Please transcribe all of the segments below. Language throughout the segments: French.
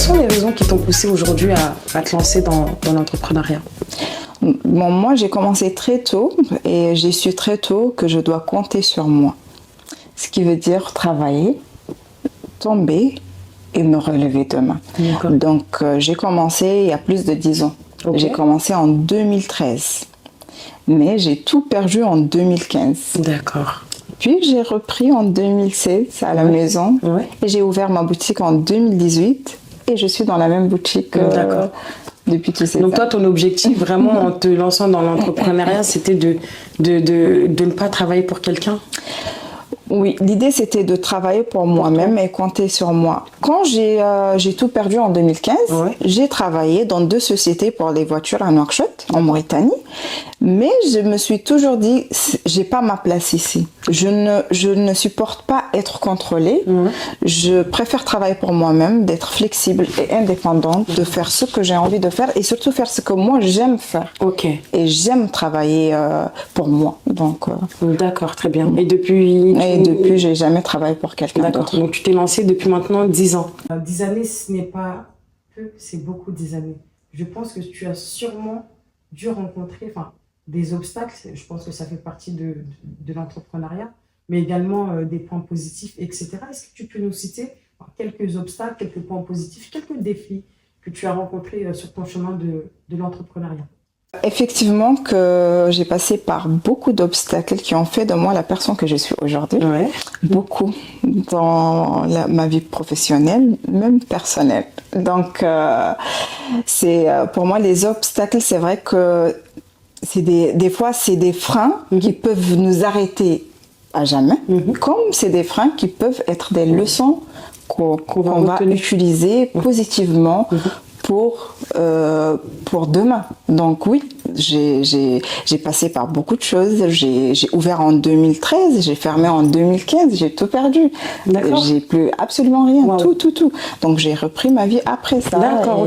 sont les raisons qui t'ont poussé aujourd'hui à te lancer dans l'entrepreneuriat? Bon, moi, j'ai commencé très tôt et j'ai su très tôt que je dois compter sur moi. Ce qui veut dire travailler, tomber et me relever demain. Donc, j'ai commencé il y a plus de 10 ans. Okay. J'ai commencé en 2013. Mais j'ai tout perdu en 2015. D'accord. Puis j'ai repris en 2016 à la maison et j'ai ouvert ma boutique en 2018 et je suis dans la même boutique depuis tous ces temps. Donc toi, ton objectif vraiment en te lançant dans l'entrepreneuriat, c'était de ne pas travailler pour quelqu'un? Oui, l'idée c'était de travailler pour moi-même et compter sur moi. Quand j'ai tout perdu en 2015, j'ai travaillé dans 2 sociétés pour les voitures à Nouakchott, en Mauritanie. Mais je me suis toujours dit, j'ai pas ma place ici. Je ne supporte pas être contrôlée. Je préfère travailler pour moi-même, d'être flexible et indépendante, de faire ce que j'ai envie de faire et surtout faire ce que moi j'aime faire. Et j'aime travailler pour moi. Donc. D'accord, très bien. Et depuis j'ai jamais travaillé pour quelqu'un d'autre. Donc tu t'es lancée depuis maintenant 10 ans. 10 années, ce n'est pas peu, c'est beaucoup 10 années. Je pense que tu as sûrement dû rencontrer des obstacles. Je pense que ça fait partie de l'entrepreneuriat, mais également des points positifs, etc. Est-ce que tu peux nous citer quelques obstacles, quelques points positifs, quelques défis que tu as rencontrés sur ton chemin de l'entrepreneuriat? Effectivement que j'ai passé par beaucoup d'obstacles qui ont fait de moi la personne que je suis aujourd'hui. Beaucoup dans ma vie professionnelle, même personnelle. Donc pour moi les obstacles, c'est vrai que des fois c'est des freins qui peuvent nous arrêter à jamais, comme c'est des freins qui peuvent être des leçons qu'on va utiliser positivement pour demain. Donc oui, j'ai passé par beaucoup de choses. J'ai ouvert en 2013, j'ai fermé en 2015, j'ai tout perdu. J'ai plus absolument rien, tout. Donc j'ai repris ma vie après ça. D'accord,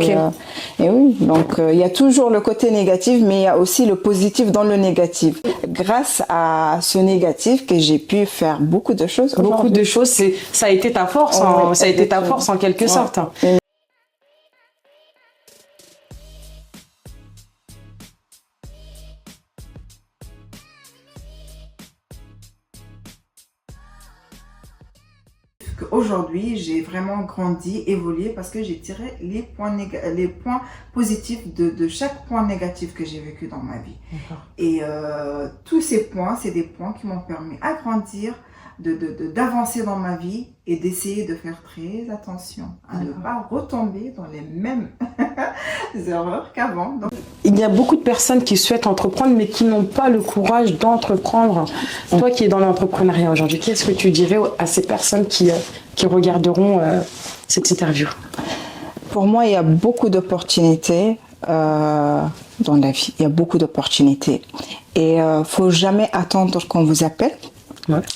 et oui, donc il y a toujours le côté négatif, mais il y a aussi le positif dans le négatif. Grâce à ce négatif que j'ai pu faire beaucoup de choses. Beaucoup de choses, ça a été ta force, ça a été ta force en quelque sorte. Aujourd'hui, j'ai vraiment grandi, évolué parce que j'ai tiré les points positifs de chaque point négatif que j'ai vécu dans ma vie. Et tous ces points, c'est des points qui m'ont permis à grandir, d'avancer dans ma vie et d'essayer de faire très attention à ne pas retomber dans les mêmes erreurs qu'avant. Il y a beaucoup de personnes qui souhaitent entreprendre mais qui n'ont pas le courage d'entreprendre. Toi qui es dans l'entrepreneuriat aujourd'hui, qu'est-ce que tu dirais à ces personnes qui regarderont cette interview? Pour moi, il y a beaucoup d'opportunités dans la vie. Il y a beaucoup d'opportunités. Et il ne faut jamais attendre qu'on vous appelle.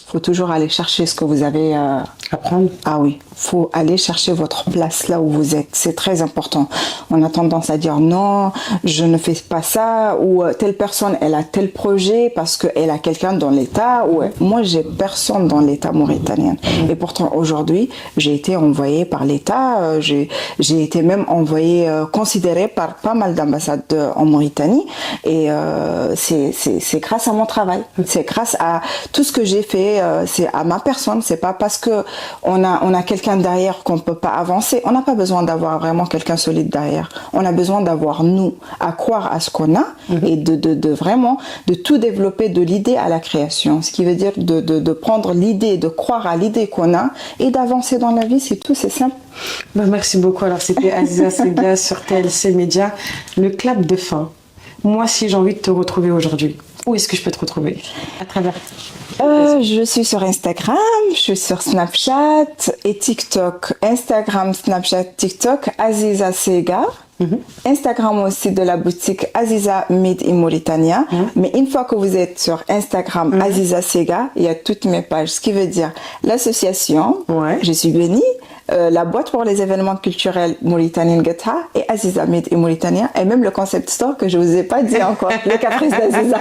Faut toujours aller chercher ce que vous avez à prendre. Ah oui, faut aller chercher votre place là où vous êtes. C'est très important. On a tendance à dire non, je ne fais pas ça, ou telle personne elle a tel projet parce qu'elle a quelqu'un dans l'État. Moi j'ai personne dans l'État mauritanien. Et pourtant aujourd'hui j'ai été envoyée par l'État. J'ai été même envoyée, considérée par pas mal d'ambassades en Mauritanie. Et c'est grâce à mon travail. C'est grâce à tout ce que j'ai fait, c'est à ma personne. C'est pas parce que on a quelqu'un derrière qu'on peut pas avancer. On n'a pas besoin d'avoir vraiment quelqu'un solide derrière. On a besoin d'avoir nous, à croire à ce qu'on a et de vraiment de tout développer de l'idée à la création. Ce qui veut dire de prendre l'idée, de croire à l'idée qu'on a et d'avancer dans la vie. C'est tout, c'est simple. Merci beaucoup. Alors c'était Aziza Sega sur TLC Média. Le clap de fin. Moi, si j'ai envie de te retrouver aujourd'hui, où est-ce que je peux te retrouver? À travers je suis sur Instagram, je suis sur Snapchat et TikTok. Instagram, Snapchat, TikTok, Aziza Sega. Instagram aussi de la boutique Aziza Made in Mauritania. Mais une fois que vous êtes sur Instagram Aziza Sega, il y a toutes mes pages. Ce qui veut dire l'association, je suis bénie, la boîte pour les événements culturels Mauritanian Geta et Aziza Made in Mauritania, et même le concept store que je vous ai pas dit encore, les caprices d'Aziza.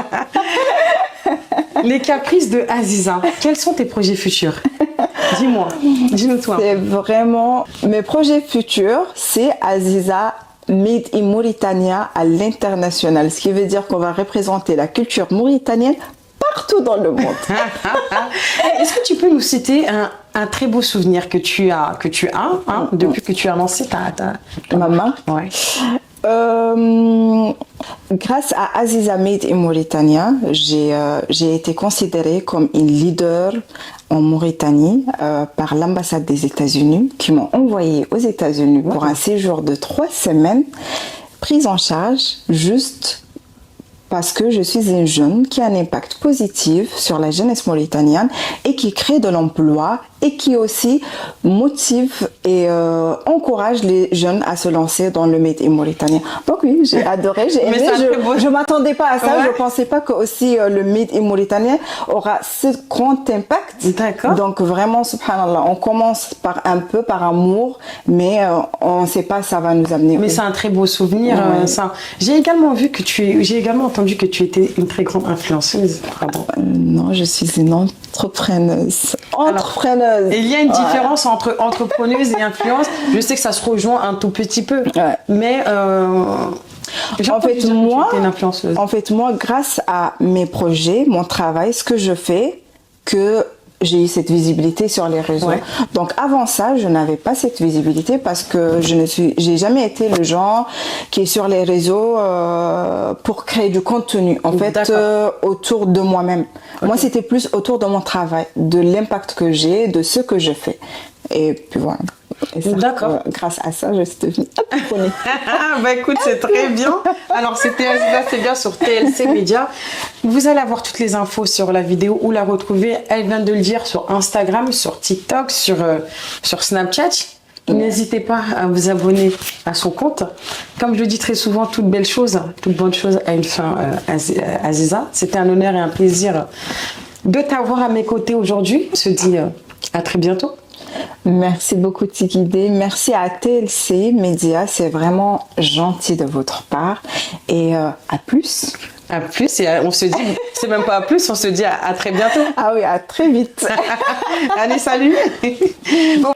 Les caprices de Aziza, quels sont tes projets futurs? Dis-nous toi. C'est vraiment mes projets futurs, c'est Aziza Made in Mauritania à l'international, ce qui veut dire qu'on va représenter la culture mauritanienne partout dans le monde. Est-ce que tu peux nous citer un très beau souvenir que tu as depuis que tu as lancé ma marque? Ouais. Grâce à Aziza Made in Mauritania, j'ai été considérée comme une leader en Mauritanie par l'ambassade des États-Unis qui m'ont envoyée aux États-Unis pour un séjour de 3 semaines, prise en charge juste parce que je suis une jeune qui a un impact positif sur la jeunesse mauritanienne et qui crée de l'emploi et qui aussi motive et encourage les jeunes à se lancer dans le Made in Mauritania. Donc oui, j'ai adoré, j'ai aimé. Je m'attendais pas à ça. Ouais. Je pensais pas que aussi le Made in Mauritania aura ce grand impact. D'accord. Donc vraiment, subhanallah, on commence par amour, mais on ne sait pas ça va nous amener. Mais c'est un très beau souvenir. Ouais. Ça. J'ai également entendu que tu étais une très grande influenceuse. Non, je suis une entrepreneuse. Et il y a une différence entre entrepreneuse et influence. Je sais que ça se rejoint un tout petit peu, mais en fait, moi, grâce à mes projets, mon travail, ce que je fais, que j'ai eu cette visibilité sur les réseaux. Ouais. Donc avant ça, je n'avais pas cette visibilité parce que j'ai jamais été le genre qui est sur les réseaux pour créer du contenu. En fait, autour de moi-même. Okay. Moi, c'était plus autour de mon travail, de l'impact que j'ai, de ce que je fais. Et puis voilà. D'accord. Grâce à ça, je suis devenue un peu connue. Bah écoute, c'est très bien. Alors, c'était Aziza, c'est bien sur TLC Média. Vous allez avoir toutes les infos sur la vidéo où la retrouver. Elle vient de le dire sur Instagram, sur TikTok, sur Snapchat. N'hésitez pas à vous abonner à son compte. Comme je le dis très souvent, toute bonne chose a une fin, Aziza. C'était un honneur et un plaisir de t'avoir à mes côtés aujourd'hui. On se dit à très bientôt. Merci beaucoup Tikidé, merci à TLC Média, c'est vraiment gentil de votre part et à plus. À plus et on se dit, c'est même pas à plus, on se dit à très bientôt. Ah oui, à très vite. Allez, salut. Bon.